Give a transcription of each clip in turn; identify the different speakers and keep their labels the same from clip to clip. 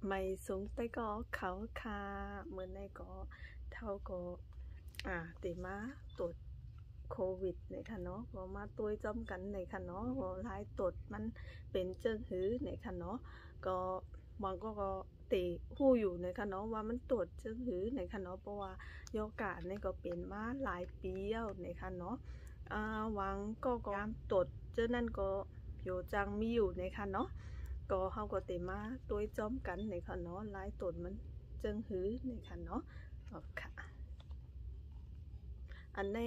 Speaker 1: ไม่สูงแต่ก็เขาคาเหมือนในก็เท่าก็ติมาตรวจโควิดในค่ะเนาะก็มาตัวจอมกันในค่ะเนาะก็หลายตรวจมันเป็นเจิงหือในค่ะเนาะก็บางก็ติหู้อยู่ในค่ะเนาะว่ามันตรวจเจิงหือในค่ะเนาะเพราะว่าโยกาในก็เป็นมาหลายปีแล้วในค่ะเนาะหวังก็ยามตรวจเจ้านั่นก็โยจังมีอยู่ในค่ะเนาะก็เฮาก็ติมาตัวจอมกันในค่ะเนาะหลายตรวจมันเจิงหือในค่ะเนาะค่ะอันใน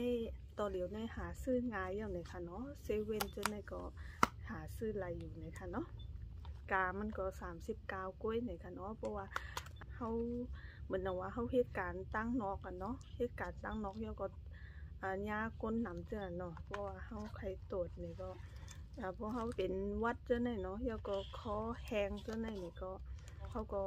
Speaker 1: ตอนเดียวในหาซื้อง่ายอย่างในค่ะเนาะเซเว่นจนในก็หาซื้ออะไรอยู่ในค่ะเนาะกามันก็39ก้วยในค่ะเนาะเพราะว่าเฮาเหมือนว่าเฮาเหตุการณ์ตั้งนอกกันเนาะเหตุการณ์ตั้งนอกเฮาก็ยาก้นหนำเจ้าเนาะเพราะว่าเฮาใครตรวจนี่ก็เพราะเฮาเป็นวัดเจ้าไหนเนาะเฮาก็คอแห้งเจ้าไหนนี่ก็เฮาก็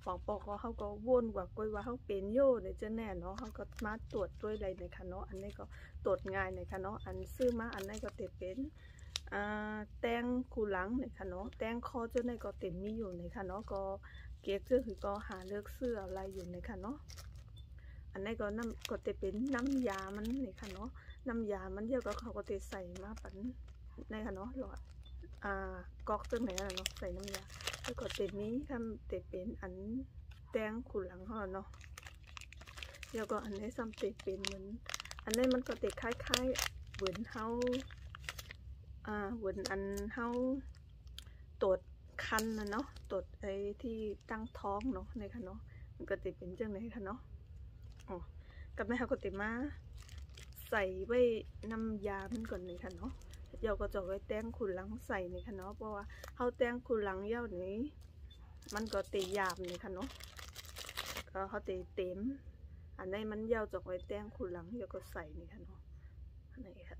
Speaker 1: ปอกก็เขาก็วนกว่ากว่าเขาเป็นโย่ในเจ้าแน่เนาะเขาก็มาตรวจด้วยอะไรในค่ะเนาะอันนี้ก็ตรวจง่ายในค่ะเนาะอันซื้อมาอันนี้ก็เต็มเป็นแตงคูหลังในค่ะเนาะแตงคอเจ้าในก็เต็มมีอยู่ในค่ะเนาะก็เก๊กเจ้าคือก็หาเลือกเสื้ออะไรอยู่ในค่ะเนาะอันนี้ก็น้ำก็จะเป็นน้ำยามันในค่ะเนาะน้ำยามันเยอะก็เขาก็จะใส่มาปันในค่ะเนาะหลอดก๊อกตึ้งไหนอะเนาะใส่น้ำยาแล้วก็เต็มนี้ทำเต็มเป็นอันแตงขุนหลังห่อเนาะแล้วก็อันนี้ซ้ำเต็มเป็นเหมือนอันนี้มันก็เต็มคล้ายๆเหมือนเฮาเหมือนอันเฮาตรวจคันนะเนาะตรวจไอ้ที่ตั้งท้องเนาะในค่ะเนาะมันก็เต็มเป็นจังไหนค่ะเนาะกับแม่เขาก็เต็มมาใส่ไว้น้ำยามันก่อนเลยค่ะเนาะเดี๋ยวก็จะไว้แตงขุนหลังใส่ในค่ะเนาะเพราะว่าเขาแตงขุนหลังเย้านี้มันก็เตะหยาบเลยค่ะเนาะก็เขาเตะเต็มอันนี้มันเย้าจะไว้แตงขุนหลังเดี๋ยวก็ใส่นี่ค่ะเนาะอันนี้ค่ะ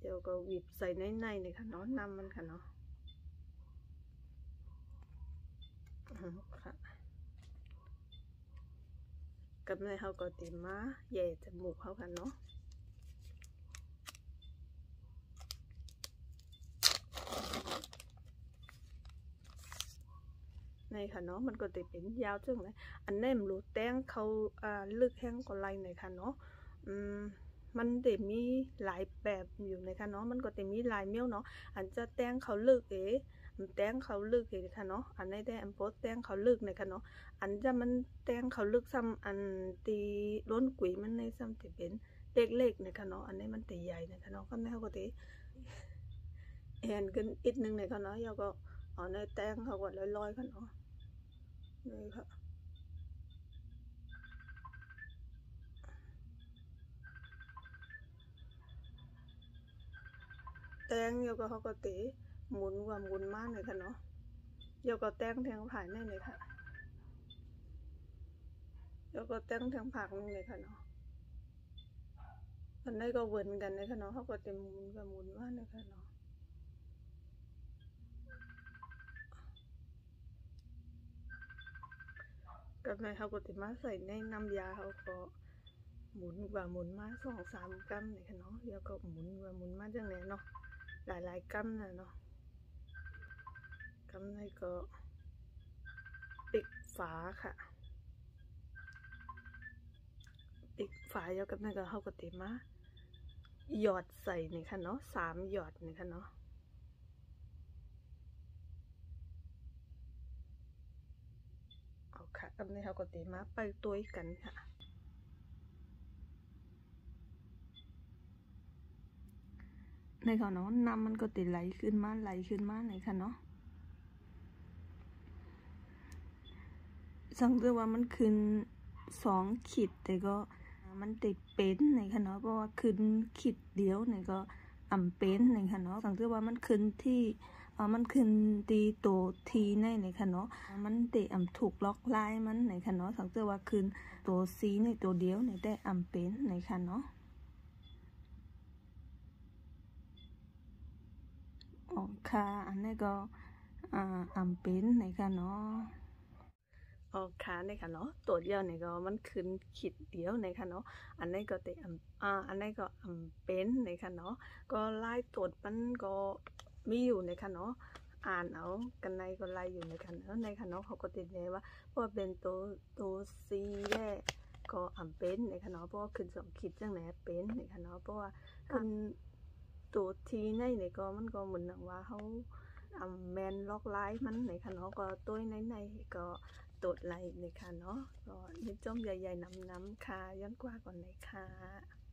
Speaker 1: เดี๋ยวก็หยิบใส่ในนี่ค่ะเนาะน้ำมันค่ะเนาะค่ะกับในเขาก็เต็มมาแย่จมูกเขาค่ะเนาะในค่ะเนาะมันก็จะเป็นยาวจังเลยอันนี้มรู้แต้งเขาลึกแห้งกว่าไรในค่ะเนาะมันจะมีหลายแบบอยู่ในค่ะเนาะมันก็จะมีหลายเมี่ยวเนาะอันจะแต้งเขาลึกแต้งเขาลึกค่ะเนาะอันนี้ได้อันโพสแต้งเขาลึกในค่ะเนาะอันจะมันแต้งเขาลึกซ้ำอันตีล้นกุ๋ยมันในซ้ำจะเป็นเล็กๆในค่ะเนาะอันนี้มันตีใหญ่ในค่ะเนาะก็ไม่เขาก็ตีแอนกันอีกนึงในค่ะเนาะแล้วก็ในแต้งเขาก็ลอยๆค่ะเนาะนี่ค่ะแตงโยก็เขาก็ตีหมุนว่าหมุนมากเลยค่ะเนาะโยก็แตงแทงผ่านได้เลยค่ะโยก็แตงแทงผักนึงเลยค่ะเนาะอันนี้ก็เวินกันเลยค่ะเนาะเขาก็เต็มหมุนกับหมุนมากเลยค่ะเนาะกับในเขาก็ติมาใส่ในน้ำยาเขาก็หมุนว่าหมุนมา2-3 กัมเลยค่ะเนาะโยก็หมุนว่าหมุนมาจังเลยเนาะหลายกัมนะเนาะกัมในก็ปิดฝาค่ะปิดฝาโยกับในก็เขาก็ติมาหยอดใส่นี่ค่ะเนาะ3 หยอดนี่ค่ะเนาะเอาค่ะกับในเขาก็ติมาไปตัวกันค่ะในค่ะเนาะน้ำมันก็ติไหลขึ้นมาในค่ะเนาะสังเกตว่ามันขึ้น2 ขีดแต่ก็มันติดเป็นในค่ะเนาะเพราะว่าขึ้นขีดเดียวในก็เป็นในค่ะเนาะสังเกตว่ามันขึ้นที่มันขึ้นตีโตทีในค่ะเนาะมันติถูกล็อกลายมันในค่ะเนาะสังเกตว่าขึ้นตัวซีในตัวเดียวในแต่เป็นในค่ะเนาะค่ะอันนี้ก็เป็นในค่ะเนาะ อ๋อค่ะในค่ะเนาะตัวเดียวเนี่ยก็มันขึ้นขีดเดียวในค่ะเนาะอันนี้ก็แต่อันนี้ก็เป็นในค่ะเนาะก็ไล่ตัวมันก็มีอยู่ในค่ะเนาะอ่านเอากันในก็ไล่อยู่ในค่ะเนาะในค่ะเนาะเขาก็ติดไงว่าเพราะเป็นตัวซีแรกก็เป็นในค่ะเนาะเพราะว่าขึ้น2ขีดจังไหนเป็นในค่ะเนาะเพราะว่าขึ้นตัวทีในเนี่ยก็มันก็เหมือนว่าเขาแมนล็อกไลน์มันในค่ะเนาะก็ตัวในก็ตดไหลเลยค่ะเนาะก็นิจมใหญ่ๆน้ำค่ะย้อนกว่าก่อนเลยค่ะ